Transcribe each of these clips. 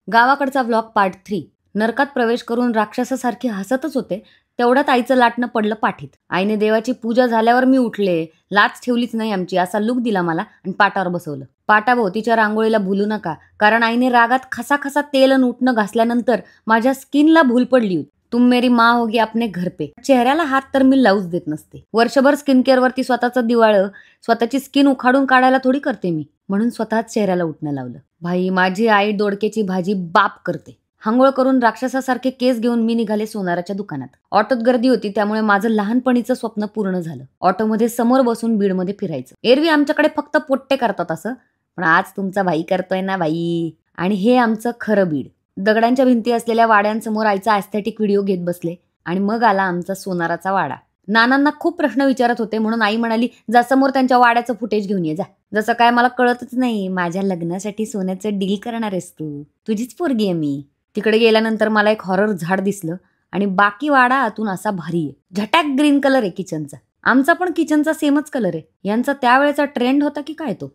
गावाकडचा vlog part 3. नरकात प्रवेश करून राक्षसासारखी हसतच होते तेवढ्यात आईचं लाटणं पडलं पाठीत. आईने देवाची पूजा झाल्यावर मी उठले. लाच ठेवलीच नाही आमची असा लुक दिला मला आणि पाटावर बसवलं. पाटाभोवतीच्या रांगोळीला भुलू नका, कारण आईने रागात खसा तेल आणि उठणं घासल्यानंतर माझ्या स्किनला भूल पडली होती. तुम मेरी माँ होगी अपने घर पे. चेहऱ्याला हात तर मी लावूच देत नसते. वर्षभर स्किन केअर वरती स्वतःचं दिवाळं, स्वतःची स्किन उखाडून काढायला थोडी करते मी, म्हणून स्वतःच चेहऱ्याला उठणं लावलं. भाई, माझी आई दोडक्याची भाजी बाप करते. हांगोळ करून राक्षसासारखे केस घेऊन मी निघाले सोनाराच्या दुकानात. ऑटोत गर्दी होती त्यामुळे माझं लहानपणीचं स्वप्न पूर्ण झालं. ऑटोमध्ये समोर बसून बीडमध्ये फिरायचं. एरवी आमच्याकडे फक्त पोट्टे करतात असं, पण आज तुमचा भाई करतोय ना बाई. आणि हे आमचं खरं बीड. दगडांच्या भिंती असलेल्या वाड्यांसमोर आईचा ॲस्थेटिक व्हिडिओ घेत बसले आणि मग आला आमचा सोनाराचा वाडा. नानांना खूप प्रश्न विचारत होते म्हणून आई म्हणाली, जा समोर त्यांच्या वाड्याचं फुटेज घेऊन ये जा. जसं काय मला कळतच नाही, माझ्या लग्नासाठी सोन्याचं डील करणार आहेस तू, तुझीच पोरगी आहे मी. तिकडे गेल्यानंतर मला एक हॉरर झाड दिसलं आणि बाकी वाडा आतून असा भारी आहे. झटॅक ग्रीन कलर आहे किचनचा. आमचा पण किचनचा सेमच कलर आहे. यांचा त्यावेळेचा ट्रेंड होता की काय तो.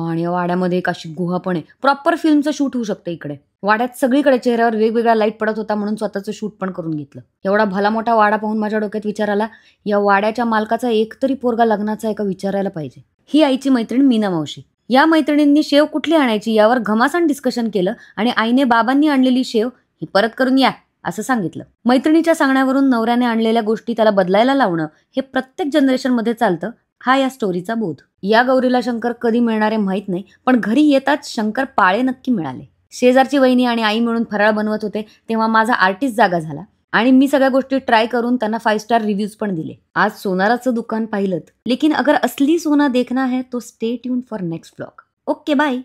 आणि या वाड्यामध्ये एक अशी गुहा पण आहे. प्रॉपर फिल्मचं शूट होऊ शकतं इकडे. वाड्यात सगळीकडे चेहऱ्यावर वेगवेगळा लाईट पडत होता म्हणून स्वतःचं शूट पण करून घेतलं. एवढा भला मोठा वाडा पाहून माझ्या डोक्यात विचार आला, या वाड्याच्या मालकाचा एकतरी पोरगा लग्नाचा आहे का विचारायला पाहिजे. ही आईची मैत्रीण मीना मावशी. या मैत्रिणींनी शेव कुठली आणायची यावर घमासान डिस्कशन केलं आणि आईने बाबांनी आणलेली शेव ही परत करून या असं सांगितलं. मैत्रिणीच्या सांगण्यावरून नवऱ्याने आणलेल्या गोष्टी त्याला बदलायला लावणं हे प्रत्येक जनरेशनमध्ये चालतं, हा या स्टोरीचा बोध. या गौरीला शंकर कधी मिळणारे माहीत नाही, पण घरी येताच शंकर पाळे नक्की मिळाले. शेजारची वहिनी आणि आई मिळून फराळ बनवत होते तेव्हा माझा आर्टिस्ट जागा झाला आणि मी सगळ्या गोष्टी ट्राय करून त्यांना 5 स्टार रिव्ह्यूज पण दिले. आज सोनाराचं दुकान पाहिलं, लेकिन अगर असली सोना देखना है तो stay tune for next vlog. Okay bye.